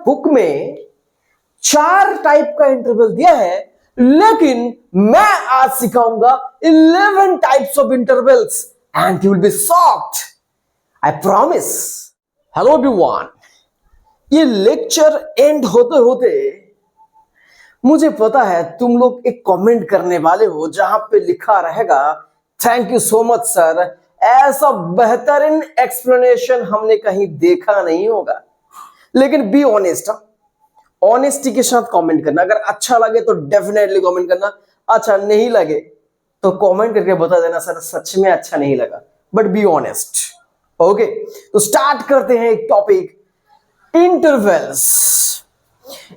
Book में 4 type का interval दिया है, लेकिन मैं आज सिखाऊंगा 11 types of intervals and you will be shocked, I promise. Hello everyone, ये लेक्चर एंड होते होते मुझे पता है तुम लोग एक कमेंट करने वाले हो जहां पे लिखा रहेगा thank you so much sir, ऐसा बेहतरीन एक्सप्लेनेशन हमने कहीं देखा नहीं होगा। लेकिन बी ऑनेस्ट, ऑनेस्टी के साथ कमेंट करना। अगर अच्छा लगे तो डेफिनेटली कमेंट करना, अच्छा नहीं लगे तो कमेंट करके बता देना सर सच में अच्छा नहीं लगा, बट बी ऑनेस्ट। ओके, तो स्टार्ट करते हैं एक टॉपिक, इंटरवल्स।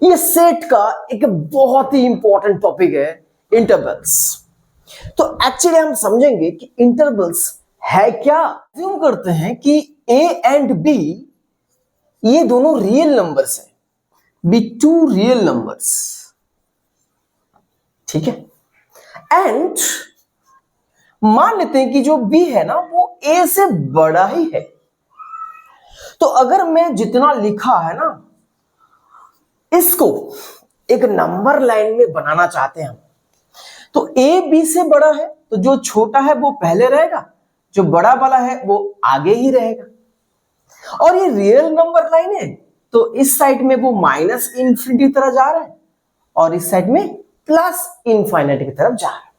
ये सेट का एक बहुत ही इंपॉर्टेंट टॉपिक है इंटरवल्स। तो एक्चुअली हम समझेंगे कि इंटरवल्स है क्या। अज्यूम करते हैं कि ए एंड बी ये दोनों रियल नंबर्स हैं, बी टू रियल नंबर्स, ठीक है। एंड मान लेते हैं कि जो बी है ना वो ए से बड़ा ही है। तो अगर मैं जितना लिखा है ना इसको एक नंबर लाइन में बनाना चाहते हैं हम, तो ए बी से बड़ा है तो जो छोटा है वो पहले रहेगा, जो बड़ा वाला है वो आगे ही रहेगा। और ये रियल नंबर लाइन है तो इस साइड में वो माइनस इंफिनिटी की तरफ जा रहा है और इस साइड में प्लस इनफाइनाइट की तरफ जा रहा है।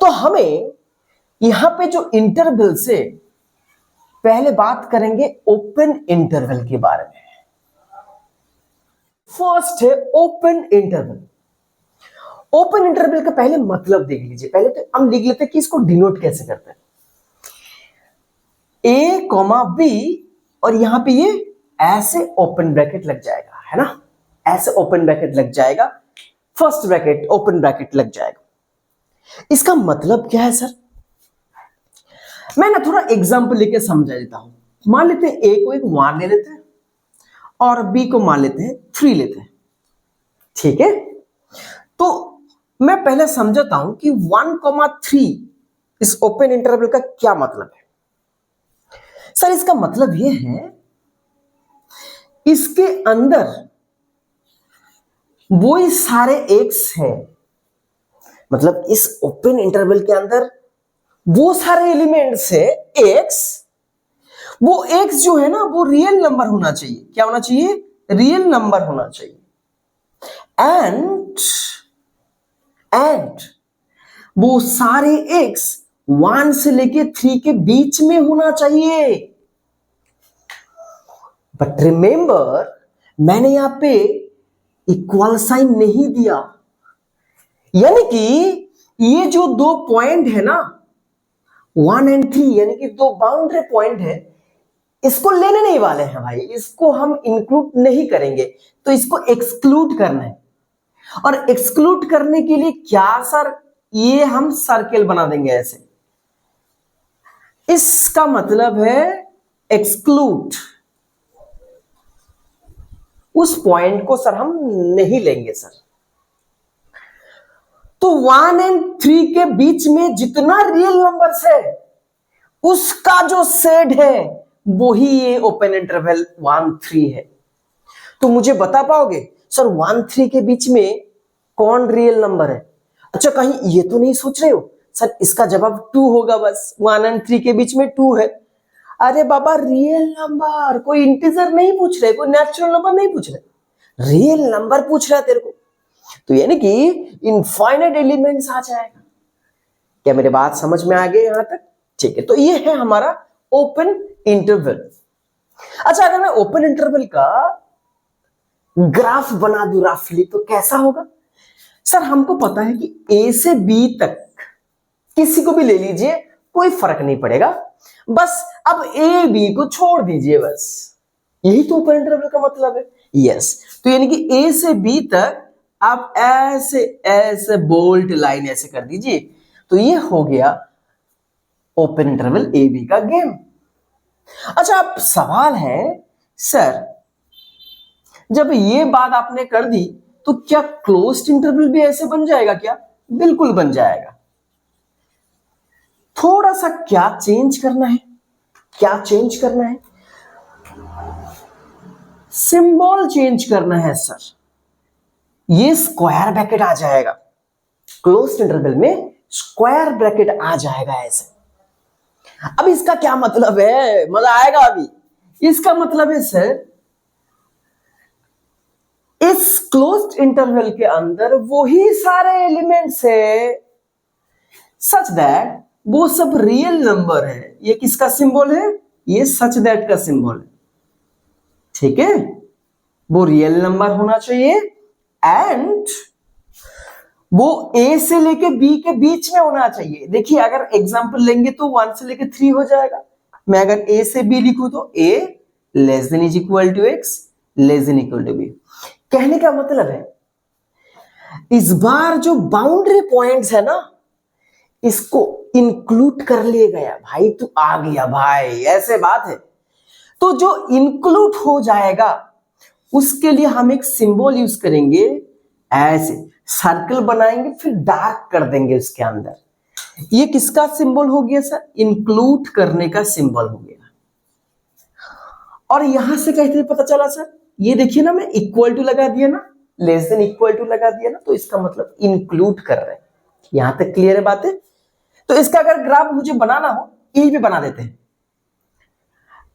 तो हमें यहां पे जो इंटरवल से पहले बात करेंगे ओपन इंटरवल के बारे में। फर्स्ट है ओपन इंटरवल। ओपन इंटरवल का पहले मतलब देख लीजिए। पहले तो हम लिख लेते हैं कि इसको डिनोट कैसे करते हैं, ए कॉमा बी और यहां पे ये ऐसे ओपन ब्रैकेट लग जाएगा, है ना, ऐसे ओपन ब्रैकेट लग जाएगा, फर्स्ट ब्रैकेट ओपन ब्रैकेट लग जाएगा। इसका मतलब क्या है सर? मैं ना थोड़ा एग्जांपल लेके समझा देता हूं। मान लेते हैं ए को एक 1 ले लेते हैं और बी को मान लेते हैं 3 लेते हैं, ठीक है। तो मैं पहले समझाता हूं कि 1,3 इस ओपन इंटरवल का क्या मतलब है। सर इसका मतलब यह है इसके अंदर वो सारे एक्स है, मतलब इस ओपन इंटरवल के अंदर वो सारे एलिमेंट्स है एक्स। वो एक्स जो है ना वो रियल नंबर होना चाहिए। क्या होना चाहिए? रियल नंबर होना चाहिए। एंड वो सारे एक्स 1 से लेके 3 के बीच में होना चाहिए। बट रिमेंबर, मैंने यहां पे इक्वल साइन नहीं दिया, यानी कि ये जो 2 पॉइंट है ना 1 एंड 3, यानी कि 2 बाउंड्री पॉइंट है, इसको लेने नहीं वाले हैं भाई, इसको हम इंक्लूड नहीं करेंगे। तो इसको एक्सक्लूड करना है। और एक्सक्लूड करने के लिए क्या सर? ये हम सर्कल बना देंगे ऐसे। इसका मतलब है एक्सक्लूड। उस पॉइंट को सर हम नहीं लेंगे सर। तो 1 एंड 3 के बीच में जितना रियल नंबर्स है उसका जो सेट है वही ये ओपन इंटरवल 1 3 है। तो मुझे बता पाओगे सर 1 3 के बीच में कौन रियल नंबर है? अच्छा, कहीं ये तो नहीं सोच रहे हो सर इसका जवाब 2 होगा, बस 1 एंड 3 के बीच में 2 है। अरे बाबा, रियल नंबर, कोई इंटीजर नहीं पूछ रहे, कोई नेचुरल नंबर नहीं पूछ रहे, रियल नंबर पूछ रहा है तेरे को। तो यानी कि इनफाइनाइट एलिमेंट्स आ जाएगा। क्या मेरी बात समझ में आ गई यहां तक? ठीक है, तो ये है हमारा ओपन इंटरवल। अच्छा, अगर मैं ओपन इंटरवल का ग्राफ बना दूं रफली तो कैसा होगा? सर हमको पता है कि ए से बी तक किसी को भी ले लीजिए, कोई फर्क नहीं पड़ेगा, बस अब ए बी को छोड़ दीजिए, बस यही तो ओपन इंटरवल का मतलब है। यस, तो यानी कि ए से बी तक आप ऐसे ऐसे बोल्ट लाइन ऐसे कर दीजिए, तो ये हो गया ओपन इंटरवल ए बी का गेम। अच्छा, अब सवाल है सर जब ये बात आपने कर दी तो क्या क्लोज्ड इंटरवल भी ऐसे बन जाएगा क्या? बिल्कुल बन जाएगा। थोड़ा सा क्या चेंज करना है? क्या चेंज करना है? सिंबल चेंज करना है सर, ये स्क्वायर ब्रैकेट आ जाएगा, क्लोज्ड इंटरवल में स्क्वायर ब्रैकेट आ जाएगा ऐसे। अब इसका क्या मतलब है, मजा आएगा अभी। इसका मतलब है सर, इस क्लोज्ड इंटरवल के अंदर वही सारे एलिमेंट्स है सच दैट वो सब रियल नंबर है। ये किसका सिंबल है, ये सच दैट का सिंबल है, ठीक है। वो रियल नंबर होना चाहिए एंड वो ए से लेके बी के बीच में होना चाहिए। देखिए अगर एग्जांपल लेंगे तो 1 से लेके 3 हो जाएगा। मैं अगर ए से बी लिखूं तो A less than is equal to x less than equal to B. कहने का मतलब है इस बार जो बाउंड्री पॉइंट्स है ना, इसको इंक्लूड कर लिया गया। भाई तू आ गया भाई, ऐसे बात है। तो जो इंक्लूड हो जाएगा उसके लिए हम एक सिंबल यूज करेंगे, ऐसे सर्कल बनाएंगे फिर डार्क कर देंगे उसके अंदर। ये किसका सिंबल हो गया सर, इंक्लूड करने का सिंबल हो गया। और यहां से कहते पता चला सर, ये देखिए ना मैं इक्वल टू लगा दिया ना, लेस देन इक्वल टू लगा दिया ना, तो इसका मतलब इंक्लूड कर रहे हैं। यहां तक क्लियर है बातें। तो इसका अगर ग्राफ मुझे बनाना हो, यही पे बना देते हैं।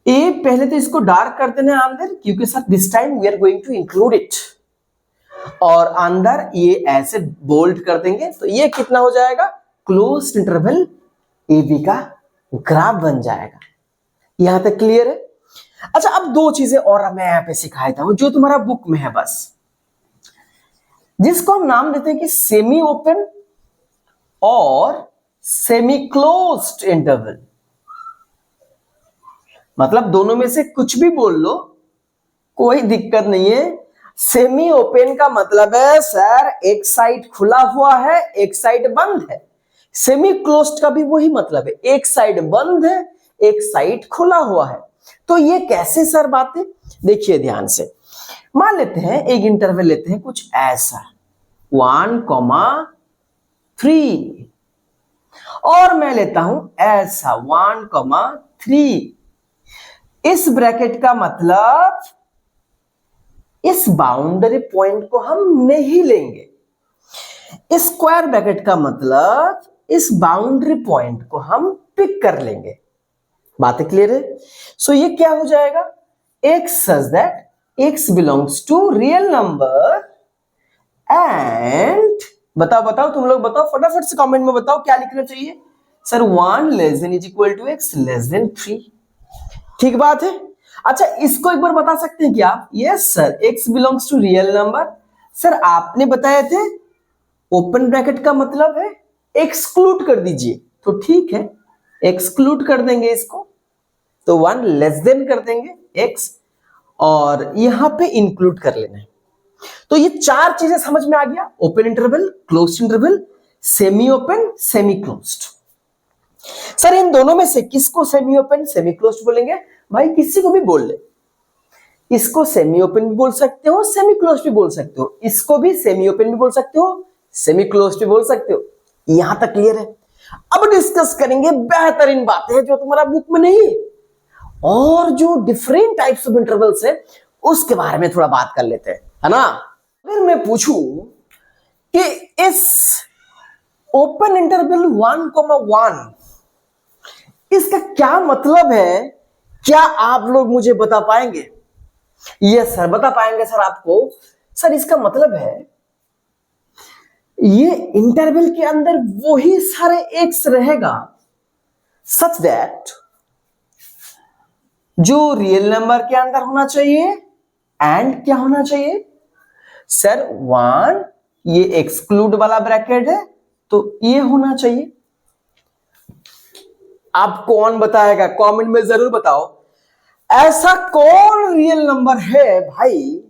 ए पहले तो इसको डार्क कर देना है अंदर, क्योंकि sir this time we are going to include it. और अंदर ये ऐसे बोल्ड कर देंगे, तो ये कितना हो जाएगा, क्लोज्ड इंटरवल ए बी का ग्राफ बन जाएगा। यहां तक क्लियर है। अच्छा अब दो चीजें और मैं यहां पे सिखाता हूं जो तुम्हारा बुक में है बस, जिसको हम नाम देते हैं कि सेमी ओपन और सेमी क्लोज्ड इंटरवल। मतलब दोनों में से कुछ भी बोल लो, कोई दिक्कत नहीं है। सेमी ओपन का मतलब है सर एक साइड खुला हुआ है एक साइड बंद है। सेमी क्लोज्ड का भी वही मतलब है, एक साइड बंद है एक साइड खुला हुआ है। तो ये कैसे सर बातें, देखिए ध्यान से। मान लेते हैं एक इंटरवल लेते हैं कुछ ऐसा 1,3 और मैं लेता हूं ऐसा 1,3। इस ब्रैकेट का मतलब इस बाउंड्री पॉइंट को हम नहीं लेंगे। इस स्क्वायर ब्रैकेट का मतलब इस बाउंड्री पॉइंट को हम पिक कर लेंगे। बातें क्लियर है। सो ये क्या हो जाएगा, x such that x belongs to real number and बताओ बताओ तुम लोग बताओ फटाफट से कमेंट में बताओ क्या लिखना चाहिए sir, 1 less than is equal to x less than 3। ठीक बात है। अच्छा इसको एक बार बता सकते हैं क्या, yes sir x belongs to real number. Sir आपने बताए थे ओपन ब्रैकेट का मतलब है एक्सक्लूड कर दीजिए, तो ठीक है एक्सक्लूड कर देंगे इसको, तो 1 लेस देन कर देंगे x और यहां पे इंक्लूड कर लेना है। तो ये चार चीजें समझ में आ गया, open interval, closed interval, semi open, semi closed. Sir इन दोनों में से किसको सेमी ओपन सेमी क्लोज्ड बोलेंगे, भाई किसी को भी बोल ले। इसको सेमी ओपन भी बोल सकते हो सेमी क्लोज्ड भी बोल सकते हो, इसको भी सेमी ओपन भी बोल सकते हो सेमी क्लोज्ड भी बोल सकते हो। यहां तक क्लियर है। अब डिस्कस करेंगे बेहतरीन बातें जो तुम्हारा बुक में नहीं, और जो डिफरेंट टाइप्स ऑफ इंटरवल्स है उसके बारे में थोड़ा बात कर लेते हैं, है ना। अगर मैं पूछूं कि इस ओपन इंटरवल 1,1 इसका क्या मतलब है, क्या आप लोग मुझे बता पाएंगे? यस सर बता पाएंगे सर आपको। सर इसका मतलब है ये इंटरवल के अंदर वही सारे एक्स रहेगा सच दैट जो रियल नंबर के अंदर होना चाहिए एंड क्या होना चाहिए सर 1, ये एक्सक्लूड वाला ब्रैकेट है तो ये होना चाहिए। आप कौन बताएगा, कमेंट में जरूर बताओ। ऐसा कौन रियल नंबर है भाई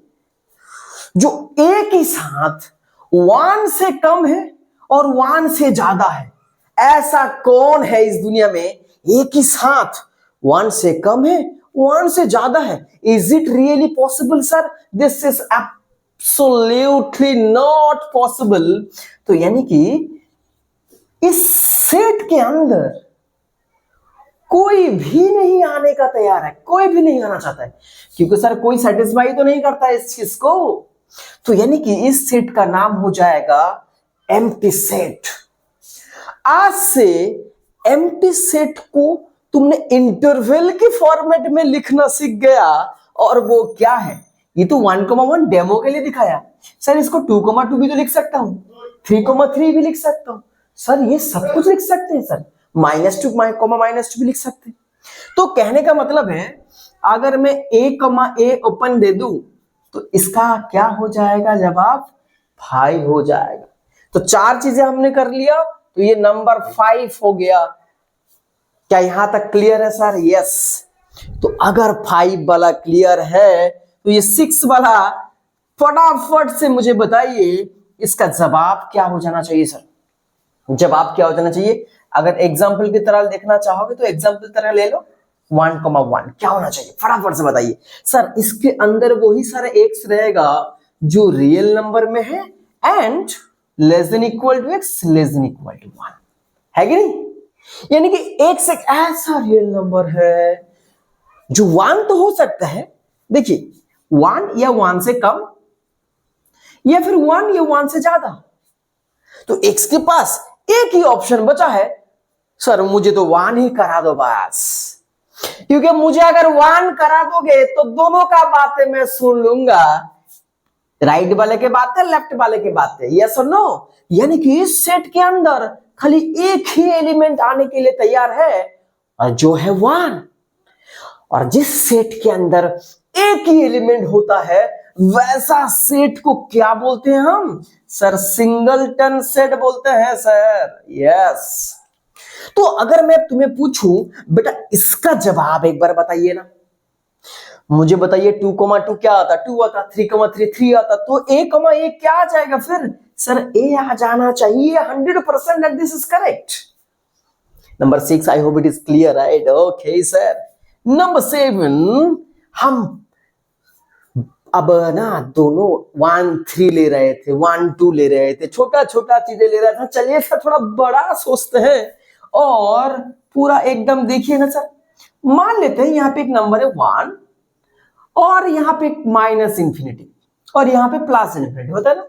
जो एक ही साथ 1 से कम है और 1 से ज्यादा है? ऐसा कौन है इस दुनिया में एक ही साथ 1 से कम है 1 से ज्यादा है? Is it really possible sir? This is absolutely not possible. तो यानी कि इस सेट के अंदर कोई भी नहीं आने का तैयार है, कोई भी नहीं आना चाहता है, क्योंकि सर कोई सेटिस्फाई तो नहीं करता है इस चीज को। तो यानी कि इस सेट का नाम हो जाएगा एम्प्टी सेट। आज से एम्प्टी सेट को तुमने इंटरवल के फॉर्मेट में लिखना सीख गया। और वो क्या है, ये तो 1,1 डेमो के लिए दिखाया। सर इसको 2,2 भी तो लिख सकता हूं, 3,3 भी लिख सकता हूं। सर ये सब कुछ लिख सकते हैं सर, -2 भी लिख सकते हैं। तो कहने का मतलब है अगर मैं a, ओपन दे दूं तो इसका क्या हो जाएगा, जवाब 5 हो जाएगा। तो 4 चीजें हमने कर लिया, तो ये नंबर 5 हो गया। क्या यहां तक क्लियर है सर? यस। तो अगर 5 वाला क्लियर है तो ये 6 वाला फटाफट से मुझे बताइए इसका जवाब क्या हो जाना चाहिए सर? जवाब क्या हो जाना चाहिए? अगर एग्जाम्पल की तरह देखना चाहोगे तो एग्जाम्पल की तरह ले लो। 1,1 क्या होना चाहिए, फटाफट से बताइए सर। इसके अंदर वही सारा एक्स रहेगा जो रियल नंबर में है and less than equal to x, less than equal to 1 है कि नहीं? यानी कि एक्स एक ऐसा रियल नंबर है जो 1 तो हो सकता है, देखिए 1 या 1 से कम या फिर 1 या 1 से ज्यादा। तो एक्स के पास एक ही ऑप्शन बचा है, सर मुझे तो 1 ही करा दो बस, क्योंकि मुझे अगर 1 करा दोगे तो दोनों का बातें मैं सुन लूंगा, राइट वाले के बातें, लेफ्ट वाले के बातें, यस और नो। यानी कि इस सेट के अंदर खाली एक ही एलिमेंट आने के लिए तैयार है और जो है 1। और जिस सेट के अंदर एक ही एलिमेंट होता है वैसा सेट को क्या बोलते हैं हम? सर सिंगलटन सेट बोलते हैं सर, यस। तो अगर मैं तुम्हें पूछूं बेटा इसका जवाब एक बार बताइए ना, मुझे बताइए 2,2 क्या आता? 2 आता, 3,3 3 आता, तो a, क्या आ जाएगा फिर? सर a आ जाना चाहिए 100% and this is correct. Number 6, I hope it is clear, right? Okay sir. Number 7, हम अब ना दोनों 1, 3 ले रहे थे, 1, 2 ले रहे थे, छोटा छोटा चीजें ले रहे थे। चलिए सर थोड़ा बड़ा सोचते हैं और पूरा एकदम देखिए ना सर, मान लेते हैं यहाँ पे एक नंबर है 1 और यहाँ पे माइनस इंफिनिटी और यहाँ पे प्लस इंफिनिटी होता है ना।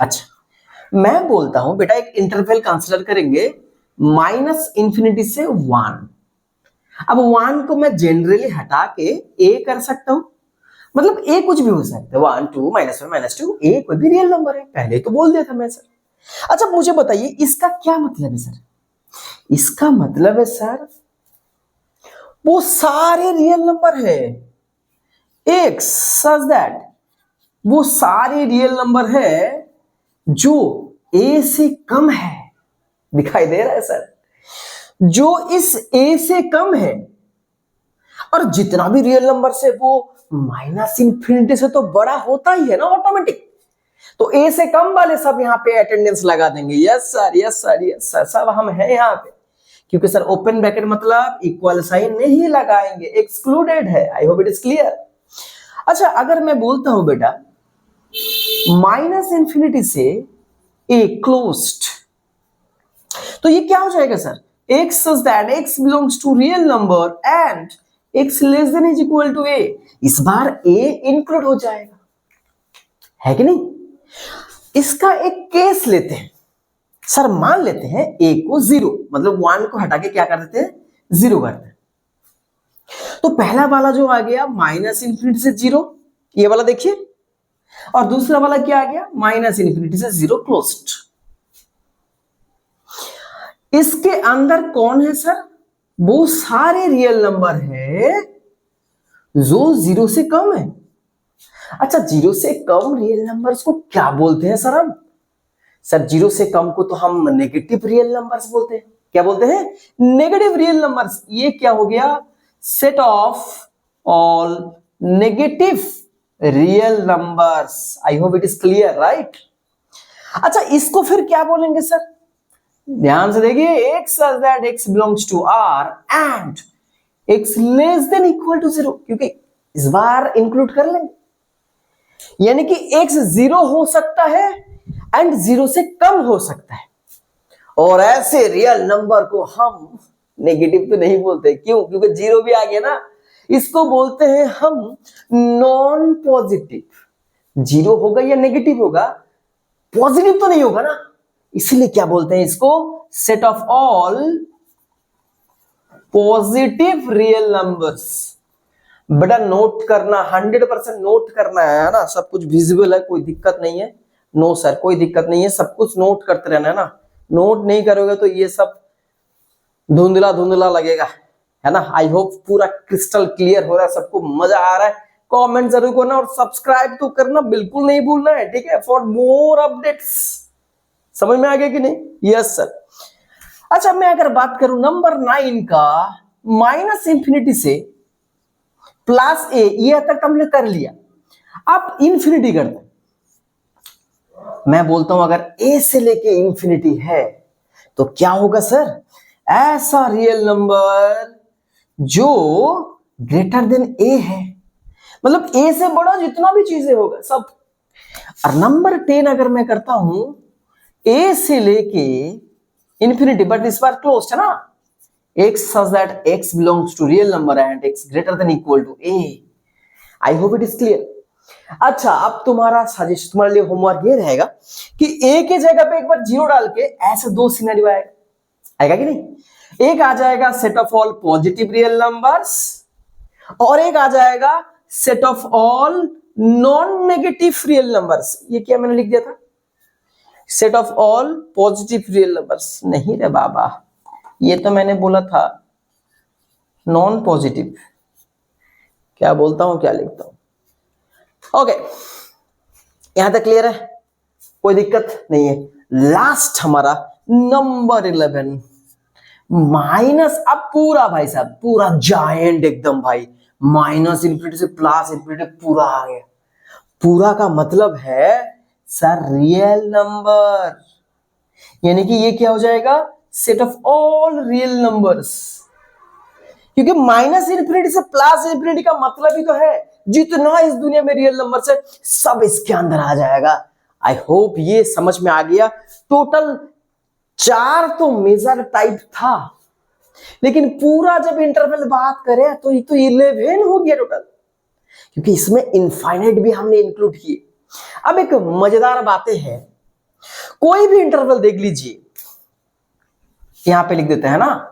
अच्छा मैं बोलता हूं बेटा एक इंटरवल कंसीडर करेंगे माइनस इंफिनिटी से 1। अब 1 को मैं जनरली हटा के a कर सकता हूं, मतलब a कुछ भी हो सकता है, 1, 2, -1, -2, a कोई भी रियल नंबर है, पहले तो बोल दिया था मैं सर। अच्छा मुझे बताइए इसका क्या मतलब है सर? इसका मतलब है सर वो सारे रियल नंबर है x such that वो सारे रियल नंबर है जो a से कम है। दिखाई दे रहा है सर? जो इस a से कम है, और जितना भी रियल नंबर से वो माइनस इंफिनिटी से तो बड़ा होता ही है ना ऑटोमेटिक। तो a से कम वाले सब यहाँ पे अटेंडेंस लगा देंगे, yes sir yes sir yes sir, सब हम हैं यहाँ पे, क्योंकि सर ओपन ब्रैकेट मतलब इक्वल साइन नहीं लगाएंगे, एक्सक्लूडेड है। I hope it is clear. अच्छा अगर मैं बोलता हूं बेटा माइनस इंफिनिटी से a क्लोज्ड, तो ये क्या हो जाएगा sir? x such that x belongs to real number and x less than is equal to a। इस बार a इंक्लूड हो जाएगा, है कि नहीं? इसका एक केस लेते हैं सर, मान लेते हैं a को 0, मतलब 1 को हटा के क्या कर देते हैं? 0 करते हैं। तो पहला वाला जो आ गया माइनस इंफिनिटी से 0, ये वाला देखिए, और दूसरा वाला क्या आ गया? माइनस इंफिनिटी से 0 क्लोज्ड। इसके अंदर कौन है सर? वो सारे रियल नंबर है जो 0 से कम है। अच्छा 0 से कम रियल नंबर्स को क्या बोलते हैं सर हम? सर 0 से कम को तो हम नेगेटिव रियल नंबर्स बोलते हैं। क्या बोलते हैं? Negative real numbers. ये क्या हो गया? Set of all negative real numbers. I hope it is clear, right? अच्छा इसको फिर क्या बोलेंगे सर? ध्यान से देखिए, x such that x belongs to R and x less than equal to 0, क्योंकि इस बार इंक्लूड कर लेंगे, यानी कि x 0 हो सकता है एंड 0 से कम हो सकता है, और ऐसे रियल नंबर को हम नेगेटिव तो नहीं बोलते, क्यों? क्योंकि जीरो भी आ गया ना, इसको बोलते हैं हम नॉन पॉजिटिव। जीरो होगा या नेगेटिव होगा, पॉजिटिव तो नहीं होगा ना, इसलिए क्या बोलते हैं इसको? Set of all positive real numbers. बेटा नोट करना, 100% नोट करना है ना, सब कुछ विजिबल है, कोई दिक्कत नहीं है। नो सर कोई दिक्कत नहीं है, सब कुछ नोट करते रहना है ना, नोट नहीं करोगे तो ये सब धुंधला धुंधला लगेगा, है ना। आई होप पूरा क्रिस्टल क्लियर हो रहा है, सबको मजा आ रहा है। कमेंट जरूर करना और सब्सक्राइब तो करना बिल्कुल नहीं भूलना है, ठीक है, फॉर मोर अपडेट्स। समझ में आ गया कि नहीं? Yes sir. अच्छा मैं अगर बात करूं नंबर 9 का, माइनस इंफिनिटी से प्लस ए, ये तक हमने कर लिया, अब इंफिनिटी करते हैं। मैं बोलता हूं अगर ए से लेके इंफिनिटी है तो क्या होगा सर? ऐसा रियल नंबर जो ग्रेटर देन ए है, मतलब ए से बड़ा जितना भी चीजें होगा सब। और नंबर 10 अगर मैं करता हूं ए से लेके इंफिनिटी, बट इस बार क्लोज्ड है ना, x such that x belongs to real number and x greater than equal to a. I hope it is clear. अच्छा अब तुम्हारा सजेशन, तुम्हारे लिए होमवर्क ये रहेगा कि a के जगह पे एक बार जीरो डाल के ऐसे दो सिनेरियो आएगा कि नहीं? एक आ जाएगा set of all positive real numbers, और एक आ जाएगा set of all non negative real numbers. ये क्या मैंने लिख दिया था? Set of all positive real numbers. नहीं रे बाबा, ये तो मैंने बोला था नॉन पॉजिटिव। क्या बोलता हूं, क्या लिखता हूं? ओके, यहां तक क्लियर है, कोई दिक्कत नहीं है। लास्ट हमारा नंबर 11 माइनस, अब पूरा भाई साहब पूरा जायंट एकदम भाई, माइनस इंफिनिटी से प्लस इंफिनिटी पूरा आ गया। पूरा का मतलब है सर रियल नंबर, यानी कि ये क्या हो जाएगा? Set of all real numbers, क्योंकि माइनस इंफिनिटी से प्लस इंफिनिटी का मतलब ही तो है जितना इस दुनिया में रियल नंबर्स है सब इसके अंदर आ जाएगा। आई होप ये समझ में आ गया। टोटल 4 तो मेजर टाइप था, लेकिन पूरा जब इंटरवल बात करें तो ये तो 11 हो गया टोटल, क्योंकि इसमें इनफाइनाइट भी हमने इंक्लूड किए। अब एक मजेदार बातें हैं, कोई भी इंटरवल देख लीजिए, यहां पे लिख देते हैं ना,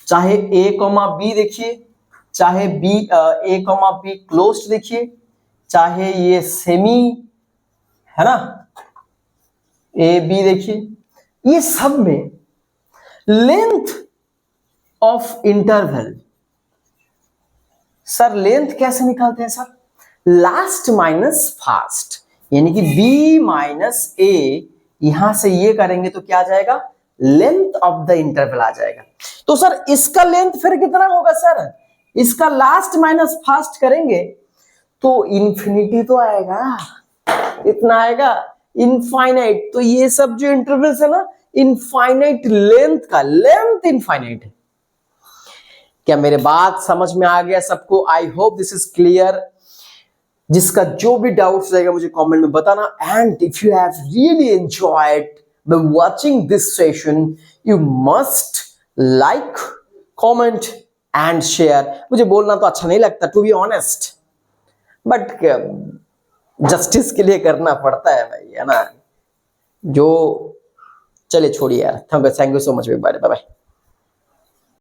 चाहे a, b देखिए, चाहे a, b क्लोज्ड देखिए, चाहे ये सेमी है ना a, b देखिए, ये सब में length of interval, sir length कैसे निकालते हैं सर? लास्ट माइनस फास्ट, यानी कि b माइनस a, यहां से ये करेंगे तो क्या आ जाएगा? लेंथ ऑफ द इंटरवल आ जाएगा। तो सर इसका लेंथ फिर कितना होगा सर? इसका लास्ट माइनस फास्ट करेंगे तो इंफिनिटी तो आएगा, इतना आएगा, इनफाइनाइट। तो ये सब जो इंटरवल्स है ना, इनफाइनाइट लेंथ का, लेंथ इनफाइनाइट है। क्या मेरे बात समझ में आ गया सबको? I hope this is clear. जिसका जो भी डाउट्स रहेगा मुझे कमेंट में बताना, and if you have really enjoyed by watching this session, you must like, comment and share. मुझे बोलना तो अच्छा नहीं लगता to be honest, but justice के लिए करना पड़ता है भाई, है ना। जो चलिए छोड़िए यार, thank you so much, bye bye.